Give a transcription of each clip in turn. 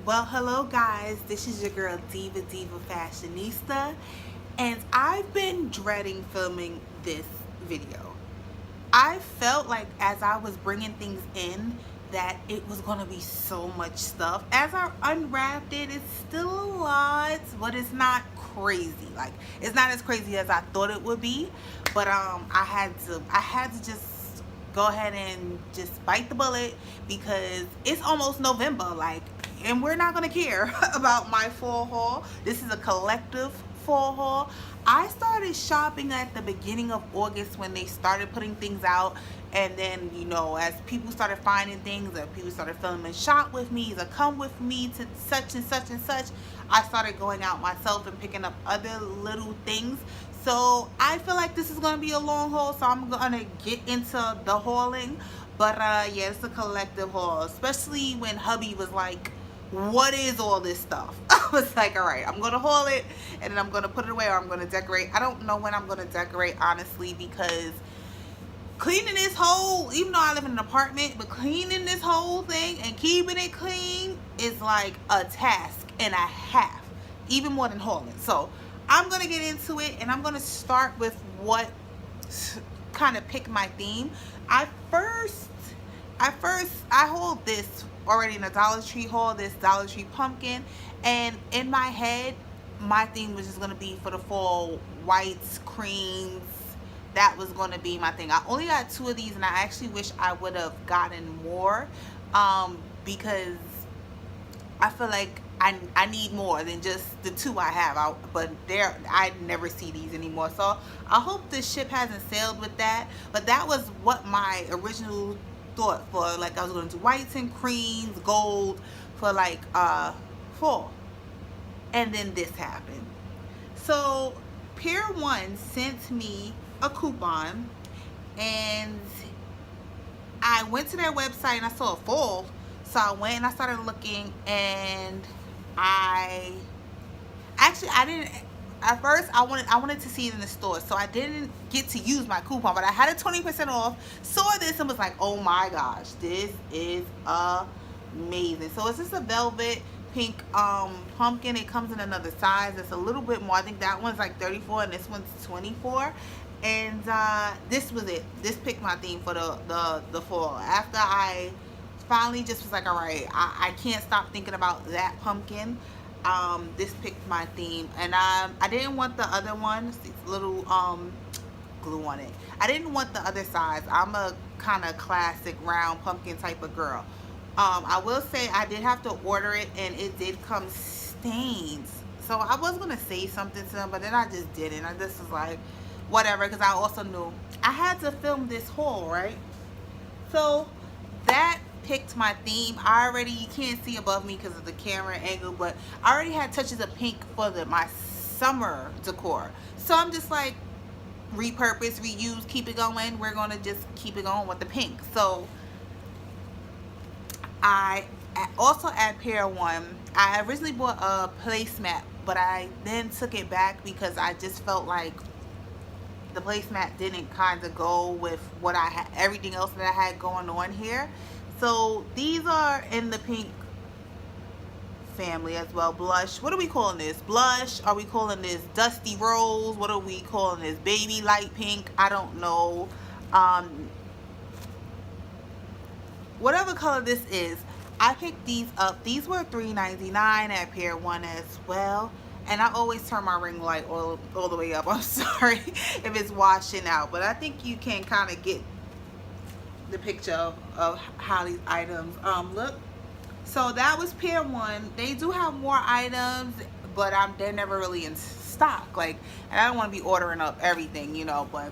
Well, hello guys, this is your girl Diva Fashionista, and I've been dreading filming this video. I felt like as I was bringing things in that it was going to be so much stuff. As I unwrapped it, it's still a lot, but it's not crazy. Like, it's not as crazy as I thought it would be, but I had to just go ahead and just bite the bullet because it's almost November, like, and we're not gonna care about my fall haul. This is a collective fall haul. I started shopping at the beginning of August when they started putting things out, and then, you know, as people started finding things, or people started filming shop with me, or come with me to such and such and such, I started going out myself and picking up other little things. So I feel like this is gonna be a long haul, so I'm gonna get into the hauling. But yeah, it's a collective haul, especially when hubby was like, what is all this stuff? I was like, all right, I'm gonna haul it and then I'm gonna put it away, or I'm gonna decorate. I don't know when I'm gonna decorate, honestly, because cleaning this whole, even though I live in an apartment, but cleaning this whole thing and keeping it clean is like a task and a half, even more than hauling. So I'm gonna get into it, and I'm gonna start with what kind of picked my theme. I hauled this already in a Dollar Tree haul, this Dollar Tree pumpkin, and in my head my theme was just going to be for the fall, whites, creams. That was going to be my thing. I only got 2 of these, and I actually wish I would have gotten more because I feel like I need more than just the 2 I have. But I never see these anymore, so I hope the ship hasn't sailed with that. But that was what my original thought for, like, I was going to do whites and creams, gold for like fall, and then this happened. So PierOne sent me a coupon, and I went to their website and I saw a fall, so I went and I started looking, and I didn't. At first, I wanted to see it in the store, so I didn't get to use my coupon, but I had a 20% off, saw this, and was like, oh my gosh, this is amazing. So it's just a velvet pink pumpkin. It comes in another size. It's a little bit more. I think that one's like 34 and this one's 24. And this was it. This picked my theme for the fall. After I finally just was like, all right, I can't stop thinking about that pumpkin. This picked my theme, and I didn't want the other one. It's little glue on it. I didn't want the other size. I'm a kind of classic round pumpkin type of girl. I will say I did have to order it, and it did come stains. So I was gonna say something to them, but then I just didn't. I just was like, whatever, because I also knew I had to film this haul, right? So that picked my theme. You can't see above me because of the camera angle, but I already had touches of pink for my summer decor. So I'm just like, repurpose, reuse, keep it going. We're gonna just keep it going with the pink. So I also at PairOne, I originally bought a placemat, but I then took it back because I just felt like the placemat didn't kind of go with what I had, everything else that I had going on here. So these are in the pink family as well. Blush. What are we calling this? Blush? Are we calling this dusty rose? What are we calling this? Baby light pink? I don't know. Whatever color this is, I picked these up. These were $3.99 at PierOne as well. And I always turn my ring light all the way up. I'm sorry if it's washing out, but I think you can kind of get the picture of how these items look. So that was PierOne. They do have more items, but they're never really in stock. Like, and I don't want to be ordering up everything, you know. But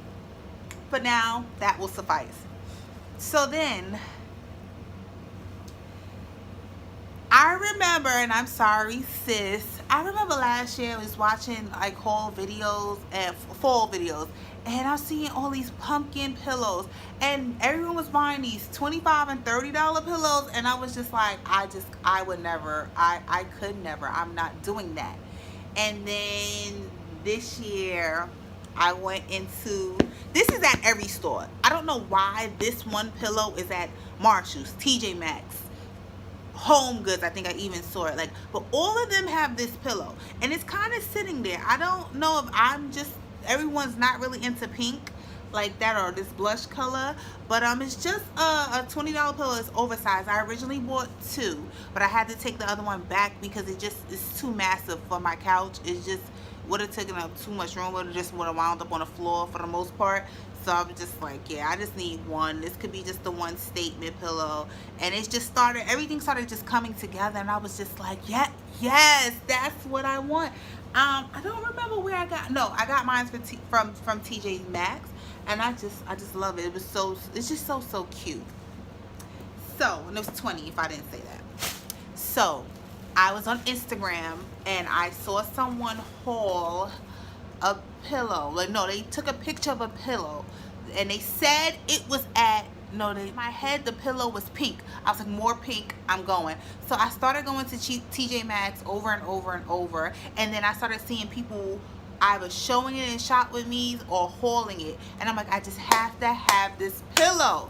for now, that will suffice. So then I remember, and I'm sorry, sis, I remember last year I was watching like haul videos and fall videos, and I was seeing all these pumpkin pillows, and everyone was buying these $25 and $30 pillows, and I was just like, I would never, I could never, I'm not doing that. And then this year I went into, this is at every store. I don't know why this one pillow is at Marshall's, TJ Maxx, Home Goods, I think I even saw it. Like, but all of them have this pillow, and it's kind of sitting there. I don't know if I'm just, everyone's not really into pink like that, or this blush color, but it's just a $20 pillow. It's oversized. I originally bought 2, but I had to take the other one back because it just is too massive for my couch. It just would have taken up too much room. Would have just would have wound up on the floor for the most part. So I'm just like, yeah, I just need one. This could be just the one statement pillow. And it just started, everything started just coming together, and I was just like, yeah, yes, that's what I want. I don't remember where I got, no, I got mine from TJ Maxx, and I just love it. It was so, it's just so cute. So, and it was 20 if I didn't say that. So, I was on Instagram and I saw someone haul a pillow. Like, no, they took a picture of a pillow and they said it was at, no, in my head the pillow was pink. I was like, more pink, I'm going. So I started going to TJ Maxx over and over, and then I started seeing people either showing it in shop with me or hauling it, and I'm like, I just have to have this pillow.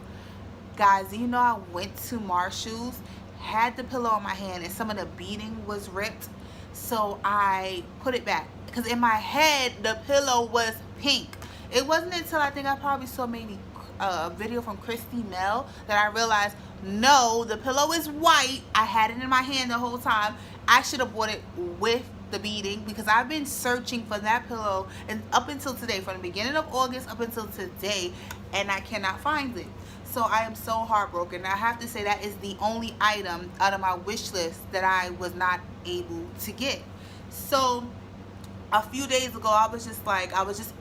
Guys, you know, I went to Marshall's, had the pillow in my hand, and some of the beading was ripped, so I put it back because in my head the pillow was pink. It wasn't until I think I probably saw maybe a video from Christy Mel that I realized, no, the pillow is white. I had it in my hand the whole time. I should have bought it with the beading, because I've been searching for that pillow and up until today, from the beginning of August up until today, and I cannot find it. So I am so heartbroken. I have to say that is the only item out of my wish list that I was not able to get. So a few days ago, I was just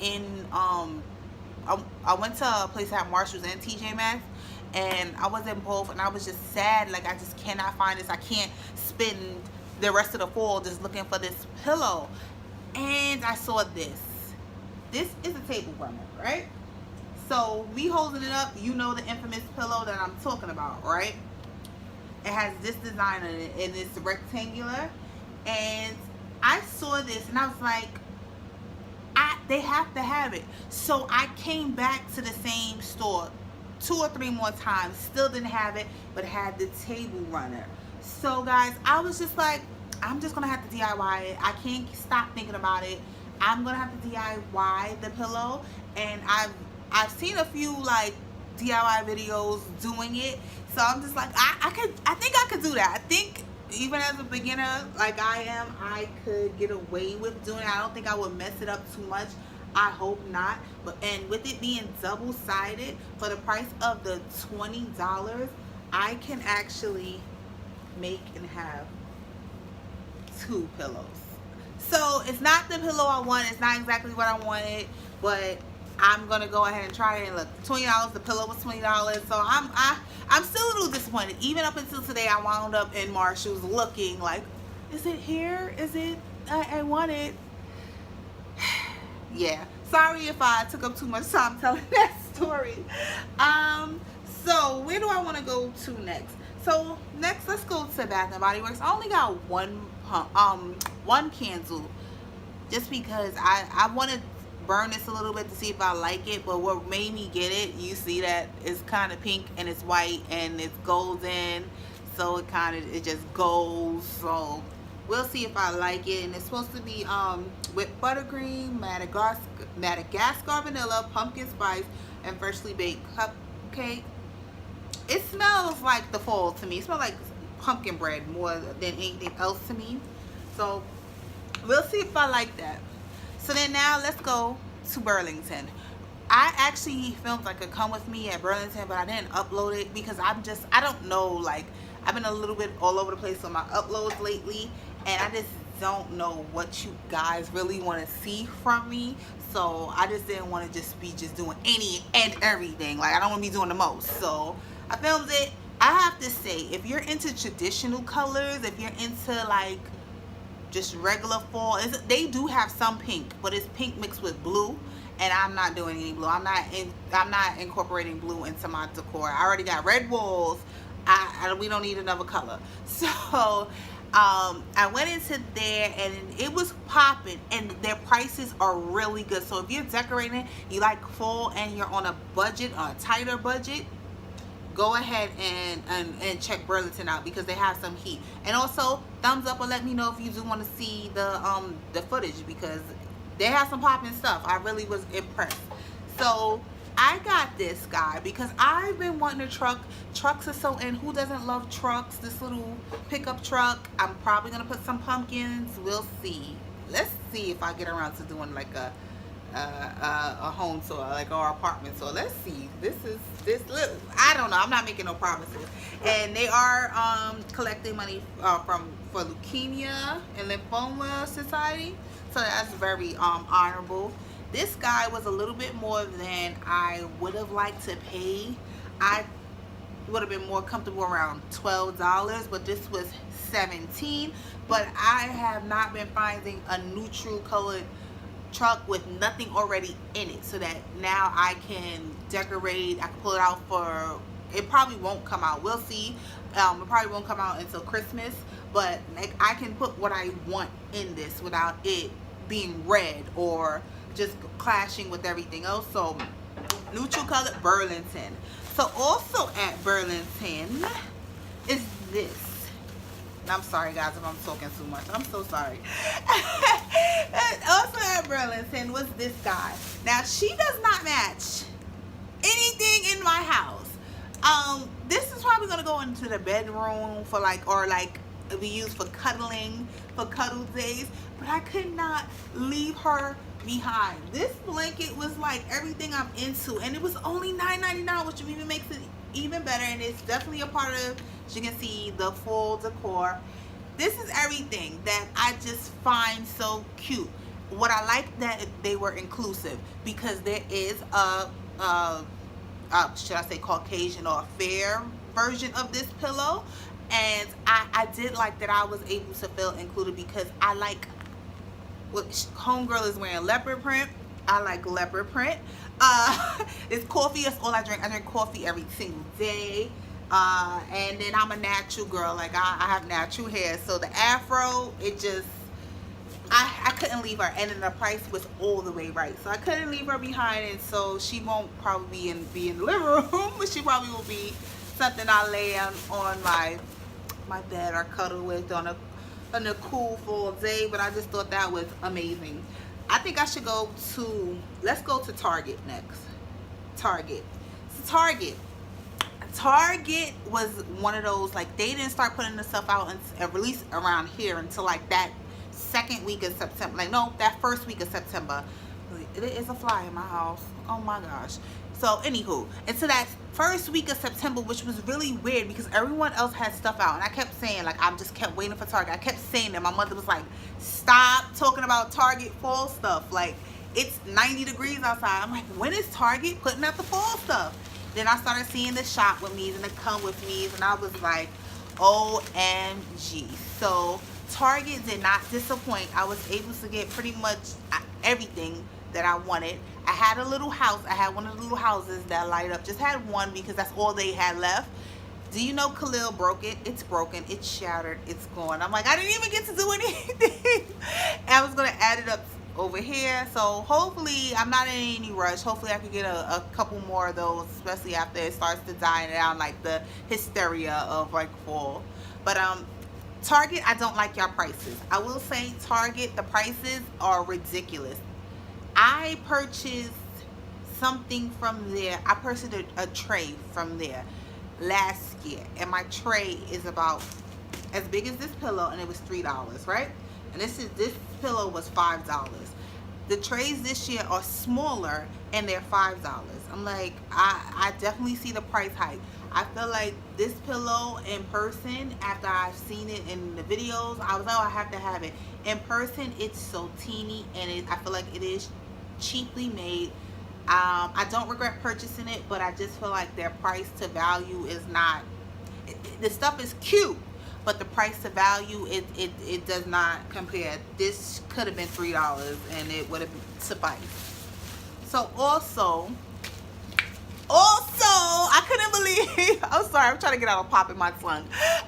in I went to a place at Marshall's and TJ Maxx, and I was in both, and I was just sad, like, I just cannot find this. I can't spend the rest of the fall just looking for this pillow. And I saw this. This is a table runner, right? So me holding it up, you know, the infamous pillow that I'm talking about, right? It has this design on it, and it's rectangular. And I saw this and I was like, they have to have it. So I came back to the same store 2 or 3 more times, still didn't have it, but had the table runner. So guys, I was just like, I'm just gonna have to DIY it. I can't stop thinking about it. I'm gonna have to DIY the pillow, and I've seen a few like DIY videos doing it. So I'm just like, I think I could do that. I think even as a beginner like I am, I could get away with doing it. I don't think I would mess it up too much. I hope not. But and with it being double-sided, for the price of the $20, I can actually make and have 2 pillows. So it's not the pillow I want. It's not exactly what I wanted, but I'm gonna go ahead and try it. And look, $20. The pillow was $20. So I'm still a little disappointed. Even up until today, I wound up in Marshall's looking like, is it here? Is it? I want it. Yeah. Sorry if I took up too much time telling that story. So where do I want to go to next? So next, let's go to Bath and Body Works. I only got one candle, just because I want to burn this a little bit to see if I like it. But what made me get it, you see that it's kind of pink and it's white and it's golden, so it just goes. So we'll see if I like it. And it's supposed to be with buttercream, Madagascar vanilla, pumpkin spice, and freshly baked cupcake. It smells like the fall to me. It smells like pumpkin bread more than anything else to me. So we'll see if I like that. So then now let's go to Burlington. I actually filmed like a come with me at Burlington, but I didn't upload it because I don't know, like, I've been a little bit all over the place on my uploads lately, and I just don't know what you guys really want to see from me. So I just didn't want to just be doing any and everything. Like, I don't want to be doing the most. So I filmed it. I have to say, if you're into traditional colors, if you're into like just regular fall, they do have some pink, but it's pink mixed with blue, and I'm not doing any blue. I'm not incorporating blue into my decor. I already got red walls. We don't need another color. So I went into there and it was popping, and their prices are really good. So if you're decorating, you like fall and you're on a budget or a tighter budget, go ahead and check Burlington out because they have some heat. And also thumbs up or let me know if you do want to see the footage because they have some popping stuff. I really was impressed. So I got this guy because I've been wanting a truck. Trucks are so in. Who doesn't love trucks? This little pickup truck. I'm probably gonna put some pumpkins. We'll see. Let's see if I get around to doing like a home tour, like our apartment tour. Let's see. This little, I don't know. I'm not making no promises. And they are collecting money for leukemia and lymphoma society. So that's very honorable. This guy was a little bit more than I would have liked to pay. I would have been more comfortable around $12, but this was $17. But I have not been finding a neutral colored truck with nothing already in it, so that now I can decorate. I can pull it out for, it probably won't come out, we'll see. It probably won't come out until Christmas, but like I can put what I want in this without it being red or just clashing with everything else. So neutral color, Burlington. So also at Burlington is this. And I'm sorry guys if I'm talking too much, I'm so sorry. Also at Burlington was this guy. Now she does not match anything in my house. This is probably gonna go into the bedroom for like, or like be used for cuddling, for cuddle days, but I could not leave her behind. This blanket was like everything I'm into, and it was only $9.99, which even makes it even better. And it's definitely a part of, as you can see, the full decor. This is everything that I just find so cute. What I like that they were inclusive, because there is a should I say Caucasian or fair version of this pillow, and I did like that I was able to feel included, because I like what homegirl is wearing, leopard print. I like leopard print. It's coffee, that's all I drink. I drink coffee every single day. And then I'm a natural girl, like I have natural hair, so the afro, it just, I couldn't leave her, and then the price was all the way right, so I couldn't leave her behind. And so she won't probably be in the living room, but she probably will be something I lay on my bed or cuddle with on a cool fall day. But I just thought that was amazing. I think I should go to, let's go to Target next. Target. So Target was one of those, like, they didn't start putting the stuff out and release around here until like that second week of September. Like, no, that first week of September. It is a fly in my house. Oh my gosh. So anywho, and so that first week of September, which was really weird because everyone else had stuff out, and I kept saying, like, I just kept waiting for Target. I kept saying that. My mother was like, stop talking about Target fall stuff. Like, it's 90 degrees outside. I'm like, when is Target putting out the fall stuff? Then I started seeing the shop with me and the come with me, and I was like, OMG. So Target did not disappoint. I was able to get pretty much everything that I wanted. I had a little house. I had one of the little houses that light up. Just had one because that's all they had left. Do you know Khalil broke it? It's broken. It's shattered. It's gone. I'm like, I didn't even get to do anything. And I was going to add it up over here. So hopefully, I'm not in any rush. Hopefully I could get a couple more of those, especially after it starts to die down, like the hysteria of like fall. But Target, I don't like y'all prices. I will say Target, the prices are ridiculous. I purchased something from there. I purchased a tray from there last year, and my tray is about as big as this pillow, and it was $3, right? And this pillow was $5. The trays this year are smaller, and they're $5. I'm like, I definitely see the price hike. I feel like this pillow in person, after I've seen it in the videos, I was like, oh, I have to have it. In person, it's so teeny, and I feel like it is cheaply made. I don't regret purchasing it, but I just feel like their price to value is not, the stuff is cute, but the price to value, it does not compare. This could have been $3 and it would have sufficed. So also I couldn't believe, I'm sorry, I'm trying to get out of pop in my tongue.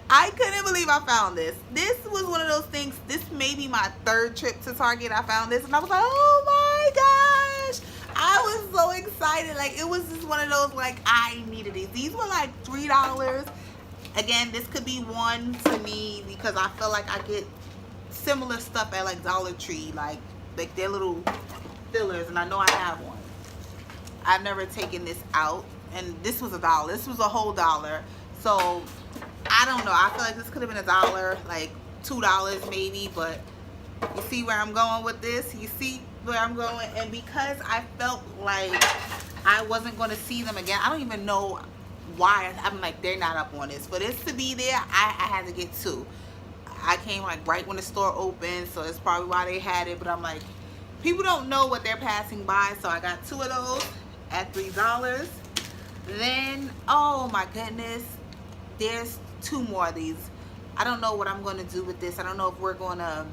I couldn't believe I found this. This was one of those things, this may be my third trip to Target. I found this and I was like, oh my gosh. I was so excited. Like, it was just one of those, like, I needed these. These were like $3. Again, this could be one to me because I feel like I get similar stuff at like Dollar Tree, like their little fillers, and I know I have one. I've never taken this out, and this was $1. This was a whole $1. So I don't know. I feel like this could have been $1, like $2 maybe, but you see where I'm going with this? You see where I'm going? And because I felt like I wasn't going to see them again, I don't even know why. I'm like, they're not up on this. For this to be there, I had to get two. I came like right when the store opened, so that's probably why they had it. But I'm like, people don't know what they're passing by, so I got two of those at $3. Then, oh my goodness, there's two more of these. I don't know what I'm going to do with this. I don't know if we're going to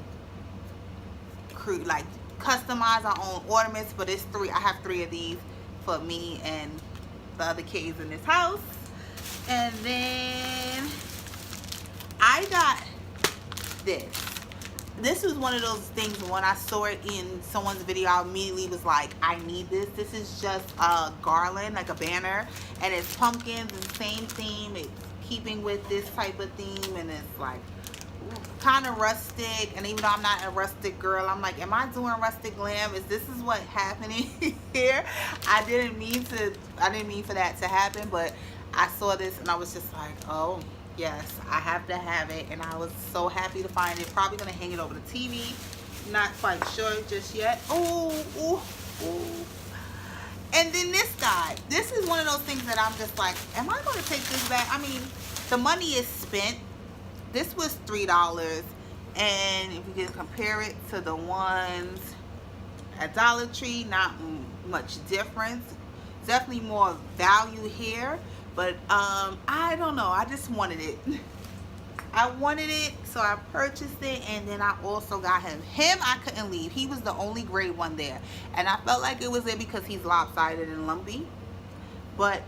like customize our own ornaments, but it's three. I have three of these for me and the other kids in this house. And then I got this. This was one of those things when I saw it in someone's video, I immediately was like, I need this. This is just a garland, like a banner, and it's pumpkins, the same theme. It's keeping with this type of theme, and it's like kind of rustic. And even though I'm not a rustic girl, I'm like, am I doing rustic glam? Is this what happening here? I didn't mean for that to happen, but I saw this and I was just like, oh yes, I have to have it. And I was so happy to find it. Probably gonna hang it over the TV, not quite sure just yet. Oh. And then this guy, this is one of those things that I'm just like, am I gonna take this back? I mean, the money is spent. This was $3, and if you can compare it to the ones at Dollar Tree, not much difference. Definitely more value here, but I don't know. I just wanted it. I wanted it, so I purchased it, and then I also got him. I couldn't leave. He was the only gray one there, and I felt like it was there because he's lopsided and lumpy, but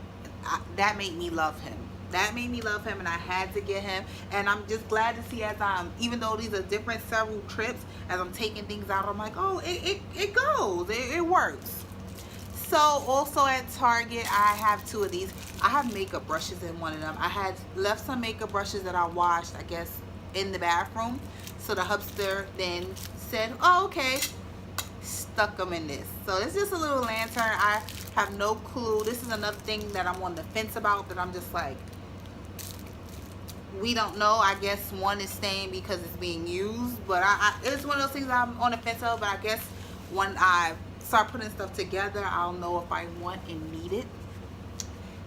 that made me love him. That made me love him, and I had to get him. And I'm just glad to see, as even though these are different several trips, as I'm taking things out, I'm like, oh, it goes, it works. So also at Target, I have two of these. I have makeup brushes in one of them. I had left some makeup brushes that I washed, I guess, in the bathroom. So the hubster then said, oh, okay, stuck them in this. So it's just a little lantern. I have no clue. This is another thing that I'm on the fence about, that I'm just like, we don't know. I guess one is staying because it's being used, but it's one of those things I'm on the fence of. But I guess when I start putting stuff together, I'll know if I want and need it.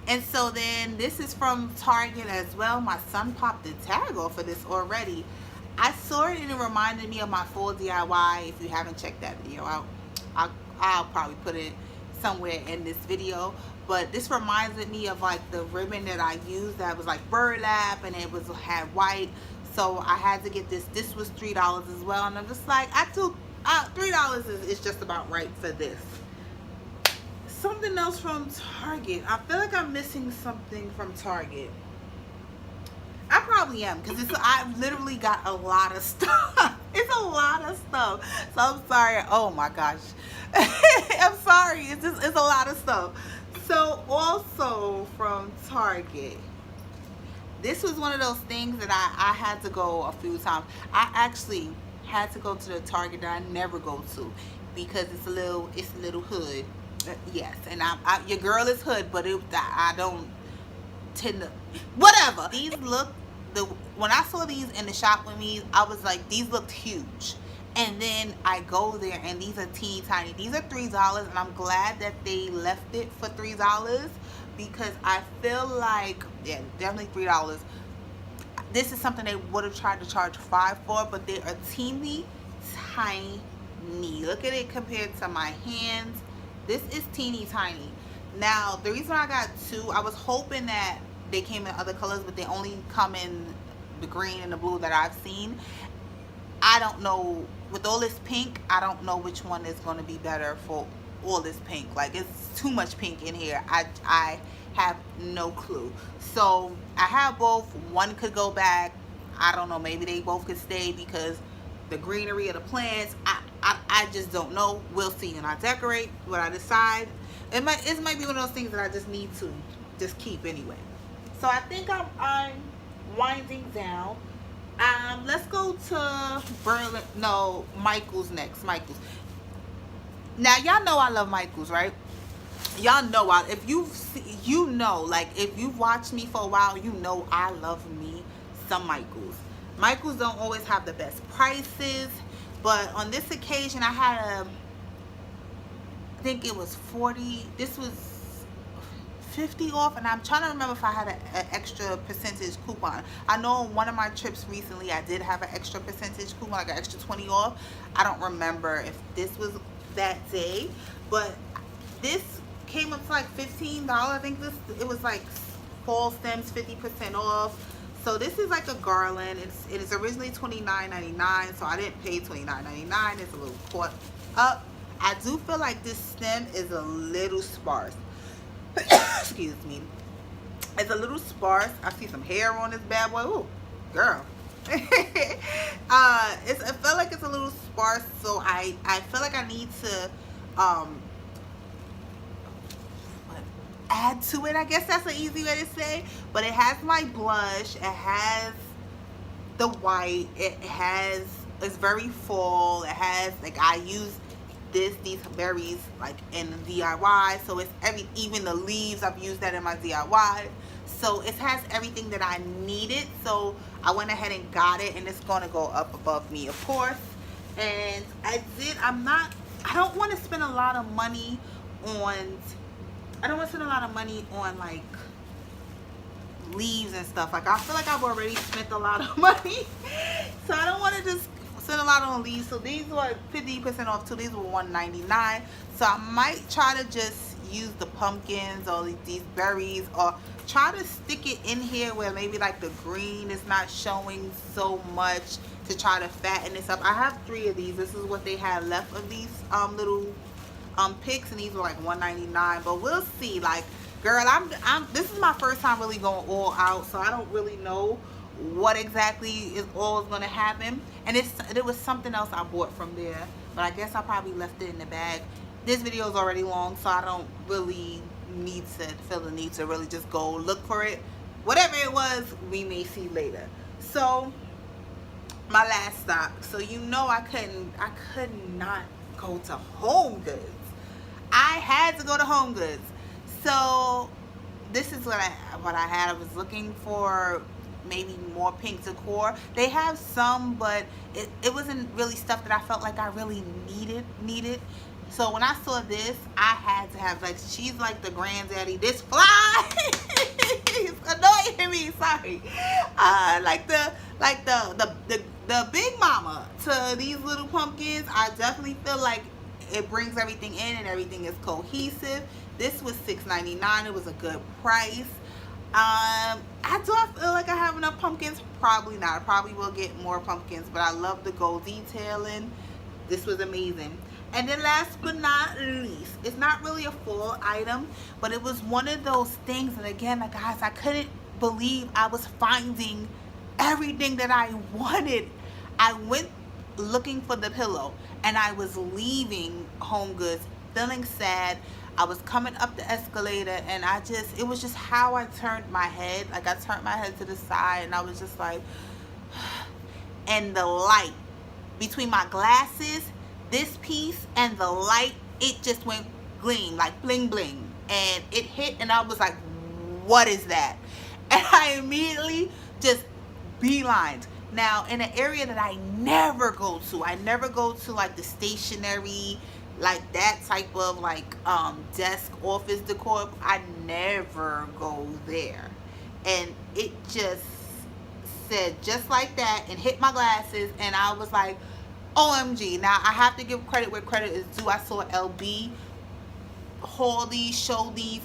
And so then this is from Target as well. My son popped the tag off for this already. I saw it and it reminded me of my full DIY. If you haven't checked that video out, I'll probably put it somewhere in this video. But this reminded me of like the ribbon that I used that was like burlap, and it had white. So I had to get this. This was $3 as well, and I'm just like, $3 is just about right for this. Something else from Target. I feel like I'm missing something from Target. I probably am, because I literally got a lot of stuff. It's a lot of stuff. So I'm sorry. Oh my gosh. I'm sorry. It's a lot of stuff. So also from Target, this was one of those things that I had to go a few times. I actually had to go to the Target that I never go to, because it's a little hood. Yes, and your girl is hood, but I don't tend to, whatever. These look, when I saw these in the shop with me, I was like, these looked huge. And then I go there and these are teeny tiny. These are $3, and I'm glad that they left it for $3, because I feel like, yeah, definitely $3. This is something they would have tried to charge $5 for, but they are teeny tiny. Look at it compared to my hands. This is teeny tiny. Now, the reason I got two, I was hoping that they came in other colors, but they only come in the green and the blue that I've seen. I don't know, with all this pink, I don't know which one is going to be better for all this pink. Like, it's too much pink in here. I have no clue. So I have both. One could go back. I don't know, maybe they both could stay, because the greenery of the plants. I just don't know. We'll see. And I decorate what I decide. It might be one of those things that I just need to just keep anyway. So I think I'm winding down. Let's go to Burlington. No, Michael's next. Michael's. Now y'all know I love Michael's, right? Y'all know if if you've watched me for a while, you know I love me some Michael's. Michael's don't always have the best prices, but on this occasion I had I think it was 40. This was 50 off, and I'm trying to remember if I had an extra percentage coupon. I know on one of my trips recently I did have an extra percentage coupon, like an extra 20 off. I don't remember if this was that day, but this came up to like $15. I think it was like fall stems 50% off. So this is like a garland. It is originally $29.99, so I didn't pay $29.99. It's a little caught up. I do feel like this stem is a little sparse. Excuse me. It's a little sparse. I see some hair on this bad boy. Ooh, girl. I feel like it's a little sparse, so I feel like I need to add to it. I guess that's an easy way to say. But it has my blush. It has the white. It's very fall. It has, like, I use these berries like in DIY, so it's even the leaves, I've used that in my DIY. So it has everything that I needed, so I went ahead and got it, and it's going to go up above me, of course. And I don't want to spend a lot of money on like leaves and stuff. Like, I feel like I've already spent a lot of money, so I don't want to just spend a lot on leaves. So these were 50% off too. These were $1.99. So I might try to just use the pumpkins or these berries, or try to stick it in here where maybe like the green is not showing so much, to try to fatten this up. I have 3 of these. This is what they had left of these little picks, and these were like $1.99. But we'll see. Like, girl, this is my first time really going all out, so I don't really know what exactly is going to happen. And it was something else I bought from there, but I guess I probably left it in the bag. This video is already long, so I don't really feel the need to really just go look for it. Whatever it was, we may see later. So my last stop. So you know I could not go to Home Goods. I had to go to Home Goods. So this is what I had. I was looking for maybe more pink decor. They have some, but it wasn't really stuff that I felt like I really needed. So when I saw this, I had to have, like, she's like the granddaddy. This fly is annoying me. Sorry. Like the big mama to these little pumpkins. I definitely feel like it brings everything in and everything is cohesive. This was $6.99. It was a good price. Do I feel like I have enough pumpkins? Probably not. I probably will get more pumpkins, but I love the gold detailing. This was amazing. And then last but not least, it's not really a full item, but it was one of those things. And again, like, guys, I couldn't believe I was finding everything that I wanted. I went looking for the pillow, and I was leaving Home Goods feeling sad. I was coming up the escalator, and it was just how I turned my head. Like, I turned my head to the side, and I was just like, and the light between my glasses, this piece, and the light, it just went gleam, like bling bling, and it hit, and I was like, what is that? And I immediately just beelined. Now, in an area that I never go to like the stationery, like that type of like desk office decor, I never go there. And it just said just like that and hit my glasses, and I was like, OMG. Now I have to give credit where credit is due. I saw LB haul these, show these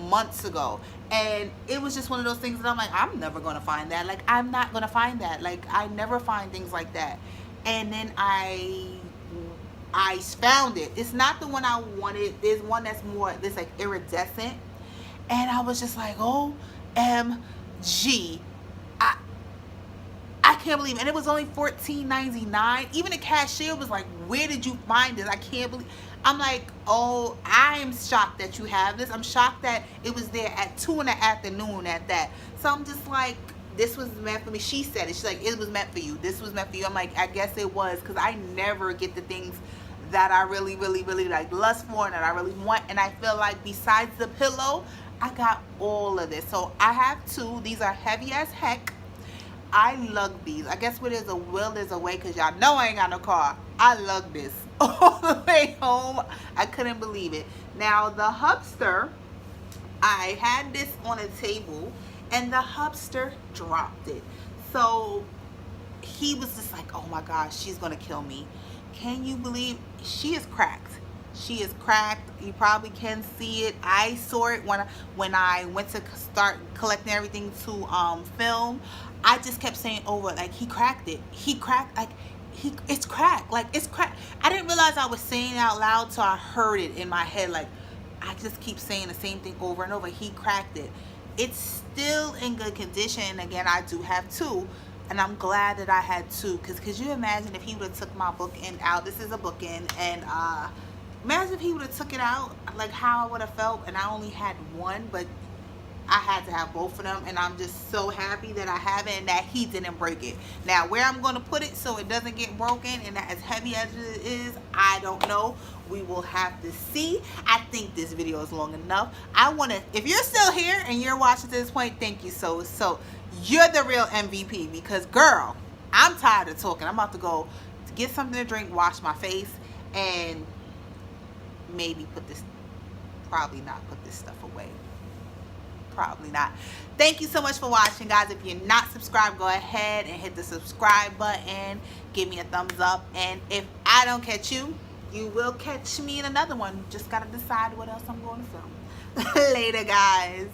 months ago, and it was just one of those things that I'm like, I'm never gonna find that. Like, I'm not gonna find that. Like, I never find things like that. And then I found it. It's not the one I wanted. There's one that's more, this like iridescent, and I was just like, OMG. I can't believe it. And it was only $14.99. Even the cashier was like, where did you find this? I can't believe. I'm like, oh, I'm shocked that you have this. I'm shocked that it was there at 2 in the afternoon at that. So I'm just like, this was meant for me. She said it. She's like, it was meant for you. This was meant for you. I'm like, I guess it was, because I never get the things that I really, really, really like lust for and that I really want. And I feel like besides the pillow, I got all of this. So I have 2. These are heavy as heck. I lug these. I guess where there's a will, there's a way, because y'all know I ain't got no car. I lug this all the way home. I couldn't believe it. Now, the hubster, I had this on a table, and the hubster dropped it. So he was just like, oh my gosh, she's going to kill me. Can you believe she is cracked? She is cracked. You probably can see it. I saw it when I went to start collecting everything to film. I just kept saying over, like, he cracked it. He cracked, like, it's cracked. Like, it's cracked. I didn't realize I was saying it out loud, so I heard it in my head. Like, I just keep saying the same thing over and over. He cracked it. It's still in good condition. And again, I do have 2. And I'm glad that I had 2. Because could you imagine if he would have took my bookend out? This is a bookend. And imagine if he would have took it out, like how I would have felt. And I only had 1. But I had to have both of them, and I'm just so happy that I have it and that he didn't break it. Now, where I'm going to put it so it doesn't get broken and as heavy as it is, I don't know. We will have to see. I think this video is long enough. I want to, if you're still here and you're watching to this point, thank you. So you're the real MVP, because girl, I'm tired of talking. I'm about to go to get something to drink, wash my face, and maybe probably not put this stuff away. Probably not. Thank you so much for watching, guys. If you're not subscribed, go ahead and hit the subscribe button. Give me a thumbs up. And if I don't catch you, you will catch me in another one. Just got to decide what else I'm going to film. Later, guys.